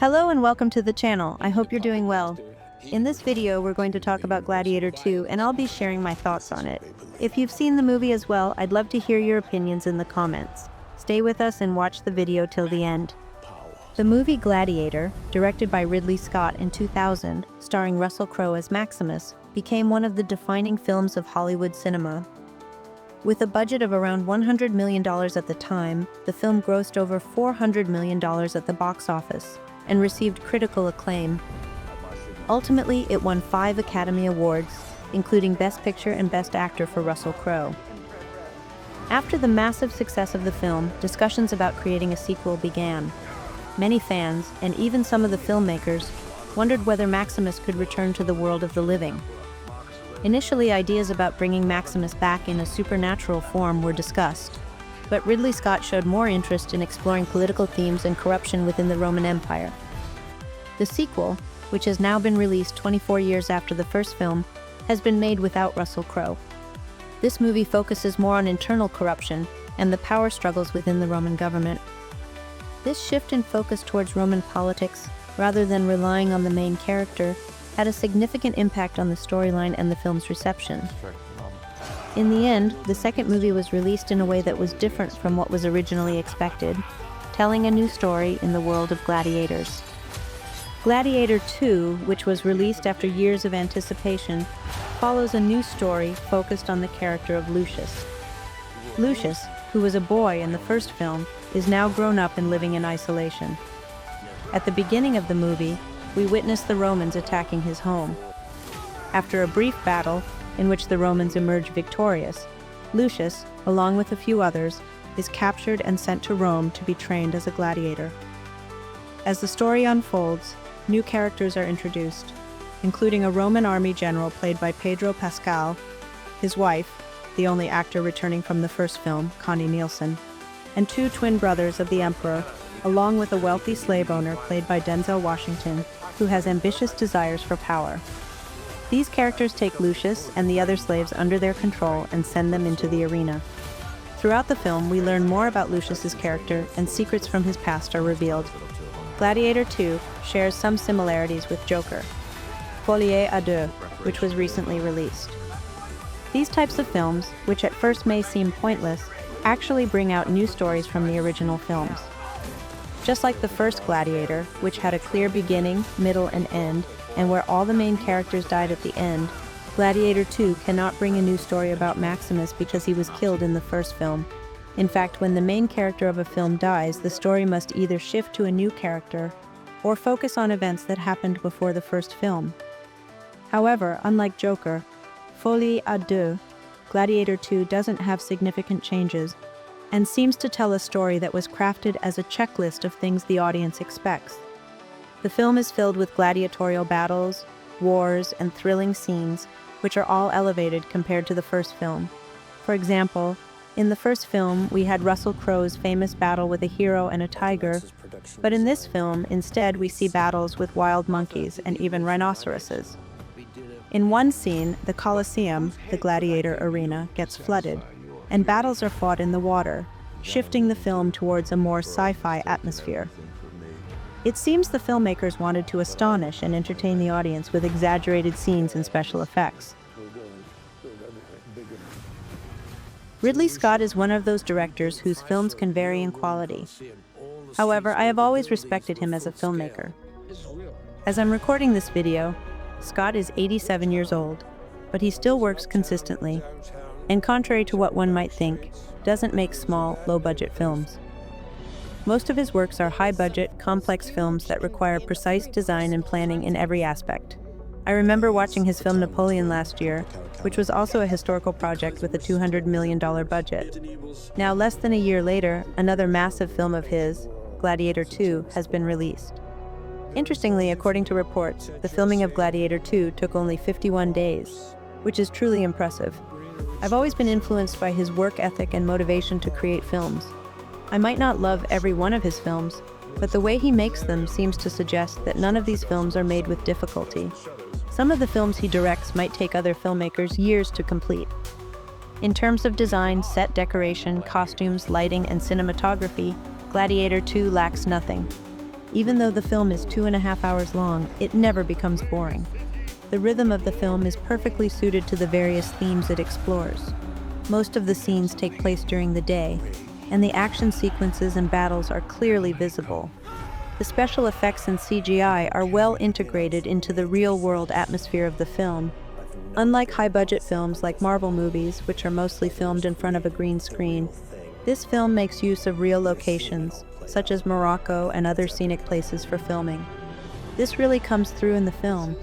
Hello and welcome to the channel. I hope you're doing well. In this video, we're going to talk about Gladiator 2, and I'll be sharing my thoughts on it. If you've seen the movie as well, I'd love to hear your opinions in the comments. Stay with us and watch the video till the end. The movie Gladiator, directed by Ridley Scott in 2000, starring Russell Crowe as Maximus, became one of the defining films of Hollywood cinema. With a budget of around $100 million at the time, the film grossed over $400 million at the box office and received critical acclaim. Ultimately, it won 5 Academy Awards, including Best Picture and Best Actor for Russell Crowe. After the massive success of the film, discussions about creating a sequel began. Many fans, and even some of the filmmakers, wondered whether Maximus could return to the world of the living. Initially, ideas about bringing Maximus back in a supernatural form were discussed, but Ridley Scott showed more interest in exploring political themes and corruption within the Roman Empire. The sequel, which has now been released 24 years after the first film, has been made without Russell Crowe. This movie focuses more on internal corruption and the power struggles within the Roman government. This shift in focus towards Roman politics, rather than relying on the main character, had a significant impact on the storyline and the film's reception. In the end, the second movie was released in a way that was different from what was originally expected, telling a new story in the world of gladiators. Gladiator 2, which was released after years of anticipation, follows a new story focused on the character of Lucius. Lucius, who was a boy in the first film, is now grown up and living in isolation. At the beginning of the movie, we witness the Romans attacking his home. After a brief battle, in which the Romans emerge victorious, Lucius, along with a few others, is captured and sent to Rome to be trained as a gladiator. As the story unfolds, new characters are introduced, including a Roman army general played by Pedro Pascal, his wife, the only actor returning from the first film, Connie Nielsen, and 2 twin brothers of the emperor, along with a wealthy slave owner played by Denzel Washington, who has ambitious desires for power. These characters take Lucius and the other slaves under their control and send them into the arena. Throughout the film, we learn more about Lucius's character, and secrets from his past are revealed. Gladiator 2 shares some similarities with Joker, Folie à Deux, which was recently released. These types of films, which at first may seem pointless, actually bring out new stories from the original films. Just like the first Gladiator, which had a clear beginning, middle, and end, and where all the main characters died at the end, Gladiator 2 cannot bring a new story about Maximus because he was killed in the first film. In fact, when the main character of a film dies, the story must either shift to a new character or focus on events that happened before the first film. However, unlike Joker, Folie à Deux, Gladiator 2 doesn't have significant changes and seems to tell a story that was crafted as a checklist of things the audience expects. The film is filled with gladiatorial battles, wars, and thrilling scenes, which are all elevated compared to the first film. For example, in the first film, we had Russell Crowe's famous battle with a hero and a tiger, but in this film, instead, we see battles with wild monkeys and even rhinoceroses. In one scene, the Colosseum, the gladiator arena, gets flooded, and battles are fought in the water, shifting the film towards a more sci-fi atmosphere. It seems the filmmakers wanted to astonish and entertain the audience with exaggerated scenes and special effects. Ridley Scott is one of those directors whose films can vary in quality. However, I have always respected him as a filmmaker. As I'm recording this video, Scott is 87 years old, but he still works consistently, and contrary to what one might think, doesn't make small, low-budget films. Most of his works are high-budget, complex films that require precise design and planning in every aspect. I remember watching his film Napoleon last year, which was also a historical project with a $200 million budget. Now, less than a year later, another massive film of his, Gladiator 2, has been released. Interestingly, according to reports, the filming of Gladiator 2 took only 51 days, which is truly impressive. I've always been influenced by his work ethic and motivation to create films. I might not love every one of his films, but the way he makes them seems to suggest that none of these films are made with difficulty. Some of the films he directs might take other filmmakers years to complete. In terms of design, set decoration, costumes, lighting, and cinematography, Gladiator 2 lacks nothing. Even though the film is 2.5 hours long, it never becomes boring. The rhythm of the film is perfectly suited to the various themes it explores. Most of the scenes take place during the day, and the action sequences and battles are clearly visible. The special effects and CGI are well integrated into the real-world atmosphere of the film. Unlike high-budget films like Marvel movies, which are mostly filmed in front of a green screen, this film makes use of real locations, such as Morocco and other scenic places for filming. This really comes through in the film.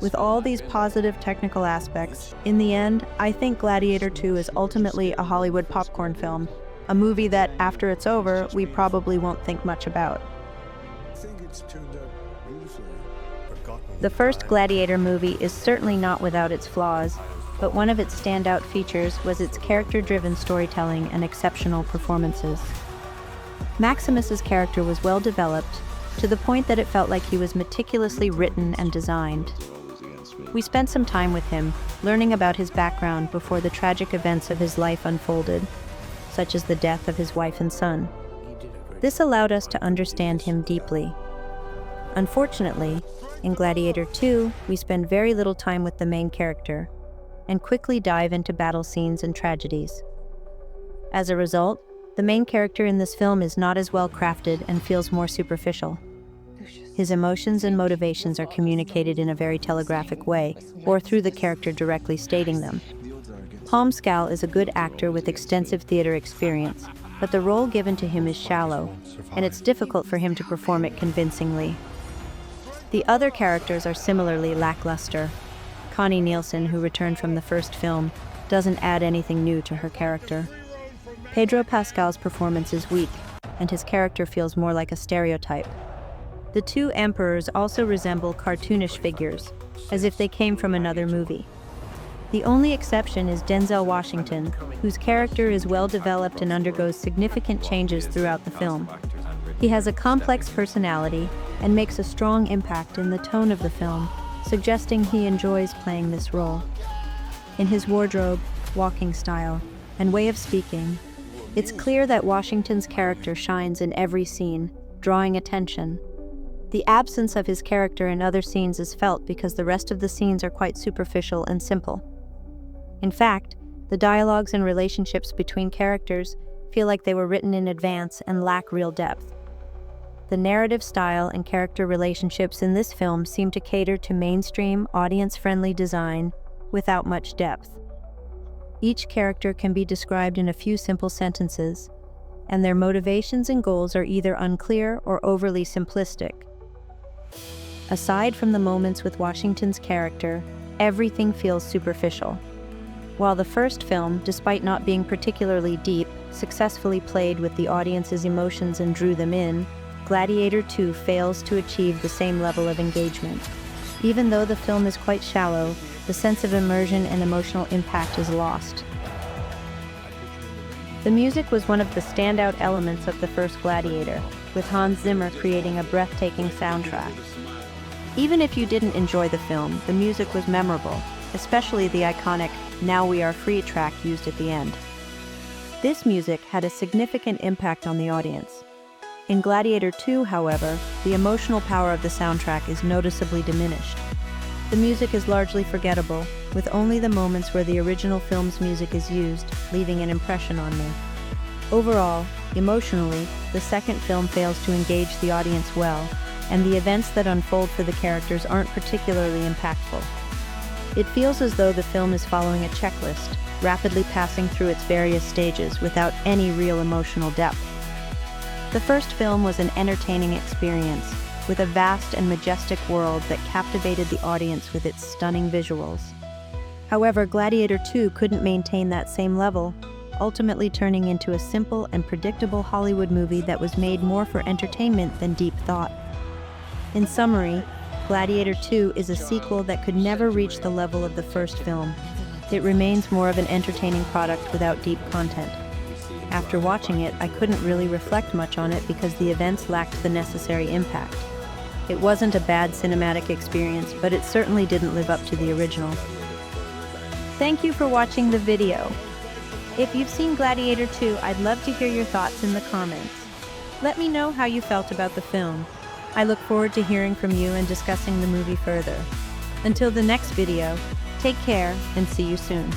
With all these positive technical aspects, in the end, I think Gladiator 2 is ultimately a Hollywood popcorn film, a movie that, after it's over, we probably won't think much about. The first Gladiator movie is certainly not without its flaws, but one of its standout features was its character-driven storytelling and exceptional performances. Maximus's character was well developed, to the point that it felt like he was meticulously written and designed. We spent some time with him, learning about his background before the tragic events of his life unfolded, such as the death of his wife and son. This allowed us to understand him deeply. Unfortunately, in Gladiator 2, we spend very little time with the main character, and quickly dive into battle scenes and tragedies. As a result, the main character in this film is not as well crafted and feels more superficial. His emotions and motivations are communicated in a very telegraphic way, or through the character directly stating them. Palm Scal is a good actor with extensive theater experience, but the role given to him is shallow, and it's difficult for him to perform it convincingly. The other characters are similarly lackluster. Connie Nielsen, who returned from the first film, doesn't add anything new to her character. Pedro Pascal's performance is weak, and his character feels more like a stereotype. The two emperors also resemble cartoonish figures, as if they came from another movie. The only exception is Denzel Washington, whose character is well developed and undergoes significant changes throughout the film. He has a complex personality and makes a strong impact in the tone of the film, suggesting he enjoys playing this role. In his wardrobe, walking style, and way of speaking, it's clear that Washington's character shines in every scene, drawing attention. The absence of his character in other scenes is felt because the rest of the scenes are quite superficial and simple. In fact, the dialogues and relationships between characters feel like they were written in advance and lack real depth. The narrative style and character relationships in this film seem to cater to mainstream, audience-friendly design without much depth. Each character can be described in a few simple sentences, and their motivations and goals are either unclear or overly simplistic. Aside from the moments with Washington's character, everything feels superficial. While the first film, despite not being particularly deep, successfully played with the audience's emotions and drew them in, Gladiator 2 fails to achieve the same level of engagement. Even though the film is quite shallow, the sense of immersion and emotional impact is lost. The music was one of the standout elements of the first Gladiator, with Hans Zimmer creating a breathtaking soundtrack. Even if you didn't enjoy the film, the music was memorable, especially the iconic "Now We Are Free" track used at the end. This music had a significant impact on the audience. In Gladiator 2, however, the emotional power of the soundtrack is noticeably diminished. The music is largely forgettable, with only the moments where the original film's music is used, leaving an impression on me. Overall, emotionally, the second film fails to engage the audience well, and the events that unfold for the characters aren't particularly impactful. It feels as though the film is following a checklist, rapidly passing through its various stages without any real emotional depth. The first film was an entertaining experience, with a vast and majestic world that captivated the audience with its stunning visuals. However, Gladiator 2 couldn't maintain that same level, ultimately turning into a simple and predictable Hollywood movie that was made more for entertainment than deep thought. In summary, Gladiator 2 is a sequel that could never reach the level of the first film. It remains more of an entertaining product without deep content. After watching it, I couldn't really reflect much on it because the events lacked the necessary impact. It wasn't a bad cinematic experience, but it certainly didn't live up to the original. Thank you for watching the video. If you've seen Gladiator 2, I'd love to hear your thoughts in the comments. Let me know how you felt about the film. I look forward to hearing from you and discussing the movie further. Until the next video, take care and see you soon.